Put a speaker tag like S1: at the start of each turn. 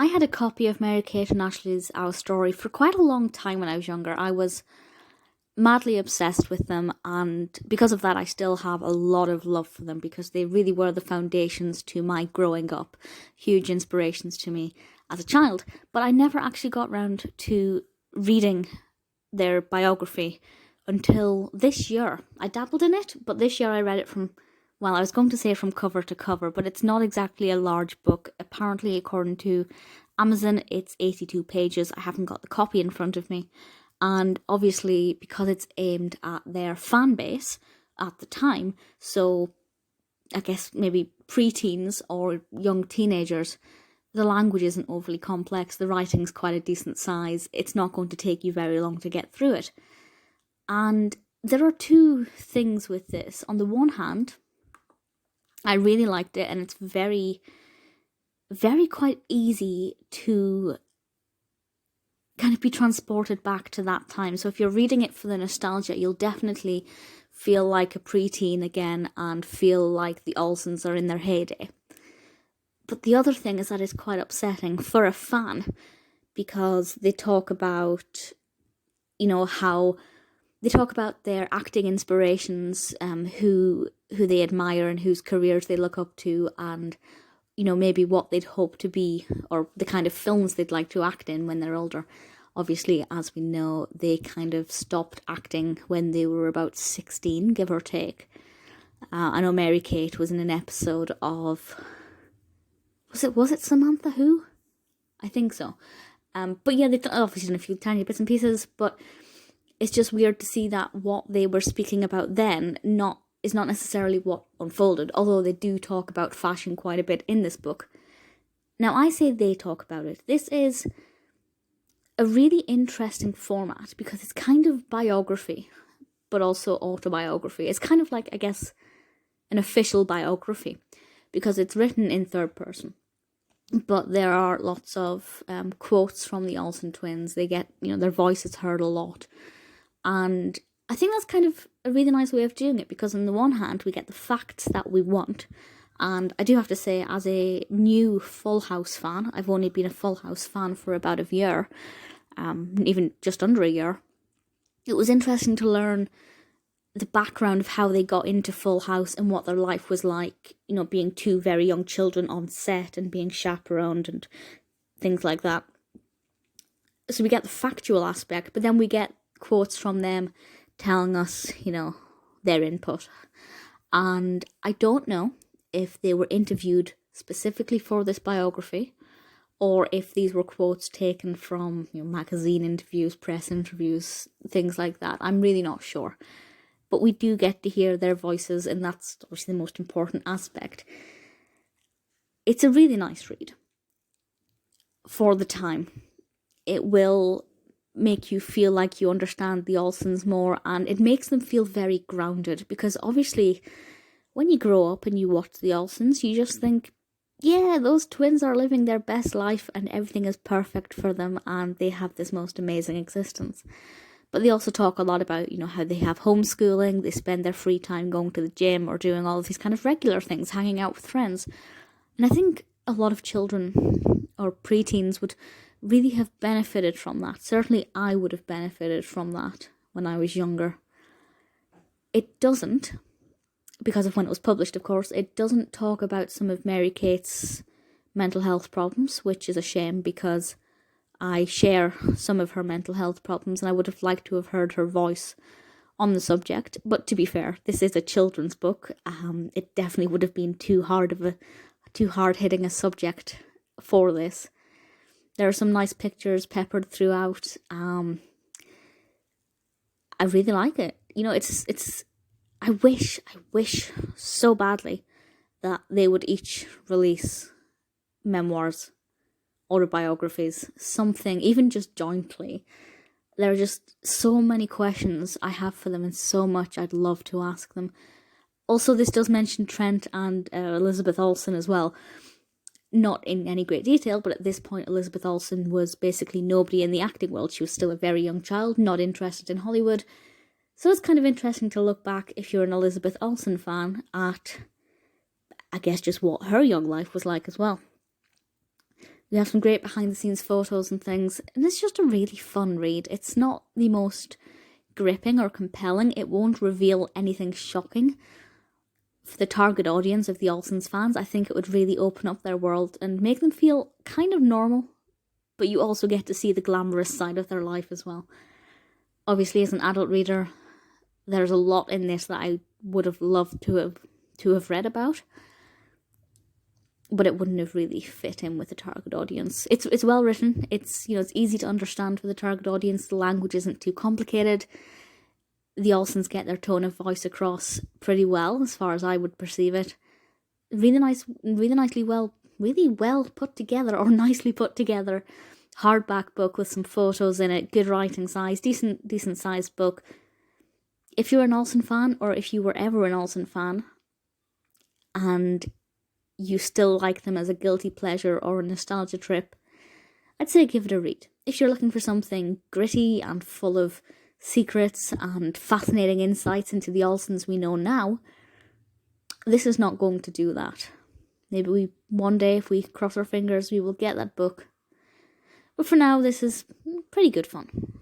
S1: I had a copy of Mary-Kate and Ashley's Our Story for quite a long time when I was younger. I was madly obsessed with them, and because of that I still have a lot of love for them because they really were the foundations to my growing up, huge inspirations to me as a child. But I never actually got round to reading their biography until this year. I dabbled in it, but this year I read it from, well, I was going to say from cover to cover, but it's not exactly a large book. Apparently, according to Amazon, it's 82 pages. I haven't got the copy in front of me. And obviously, because it's aimed at their fan base at the time, so I guess maybe preteens or young teenagers, the language isn't overly complex, the writing's quite a decent size, it's not going to take you very long to get through it. And there are two things with this. On the one hand, I really liked it, and it's very, very quite easy to kind of be transported back to that time. So if you're reading it for the nostalgia, you'll definitely feel like a preteen again and feel like the Olsens are in their heyday. But the other thing is that it's quite upsetting for a fan, because they talk about, how they talk about their acting inspirations, who they admire and whose careers they look up to, and maybe what they'd hope to be, or the kind of films they'd like to act in when they're older. Obviously, as we know, they kind of stopped acting when they were about 16, give or take. I know Mary-Kate was in an episode of, was it Samantha Who? I think so. But yeah, they've obviously done a few tiny bits and pieces, but it's just weird to see that what they were speaking about then is not necessarily what unfolded, although they do talk about fashion quite a bit in this book. Now, I say they talk about it. This is a really interesting format because it's kind of biography, but also autobiography. It's kind of like, I guess, an official biography because it's written in third person. But there are lots of quotes from the Olsen twins. They get, their voices heard a lot. And I think that's kind of a really nice way of doing it because on the one hand, we get the facts that we want. And I do have to say, as a new Full House fan, I've only been a Full House fan for about a year, even just under a year. It was interesting to learn the background of how they got into Full House and what their life was like, being two very young children on set and being chaperoned and things like that. So we get the factual aspect, but then we get quotes from them telling us, their input. And I don't know if they were interviewed specifically for this biography or if these were quotes taken from magazine interviews, press interviews, things like that. I'm really not sure. But we do get to hear their voices, and that's obviously the most important aspect. It's a really nice read for the time. It will make you feel like you understand the Olsens more, and it makes them feel very grounded, because obviously when you grow up and you watch the Olsens, you just think, yeah, those twins are living their best life and everything is perfect for them and they have this most amazing existence. But they also talk a lot about, how they have homeschooling, they spend their free time going to the gym or doing all of these kind of regular things, hanging out with friends. And I think a lot of children or preteens would really have benefited from that. Certainly I would have benefited from that when I was younger. It doesn't, because of when it was published, of course, it doesn't talk about some of Mary-Kate's mental health problems, which is a shame because I share some of her mental health problems and I would have liked to have heard her voice on the subject. But to be fair, this is a children's book. It definitely would have been too hard hitting a subject for this. There are some nice pictures peppered throughout. I really like it. I wish so badly that they would each release memoirs, autobiographies, something, even just jointly. There are just so many questions I have for them and so much I'd love to ask them. Also, this does mention Trent and Elizabeth Olsen as well. Not in any great detail, but at this point Elizabeth Olsen was basically nobody in the acting world. She was still a very young child, not interested in Hollywood. So it's kind of interesting to look back, if you're an Elizabeth Olsen fan, at, I guess, just what her young life was like as well. We have some great behind the scenes photos and things, and it's just a really fun read. It's not the most gripping or compelling. It won't reveal anything shocking. For the target audience of the Olsen's fans, I think it would really open up their world and make them feel kind of normal, but you also get to see the glamorous side of their life as well. Obviously, as an adult reader, there's a lot in this that I would have loved to have read about, but it wouldn't have really fit in with the target audience. It's well written. It's easy to understand for the target audience. The language isn't too complicated. The Olsens get their tone of voice across pretty well, as far as I would perceive it. Really well put together, or nicely put together, hardback book with some photos in it, good writing size, decent sized book. If you're an Olsen fan, or if you were ever an Olsen fan, and you still like them as a guilty pleasure or a nostalgia trip, I'd say give it a read. If you're looking for something gritty and full of secrets and fascinating insights into the Olsens we know now, this is not going to do that. Maybe one day, if we cross our fingers, we will get that book. But for now, this is pretty good fun.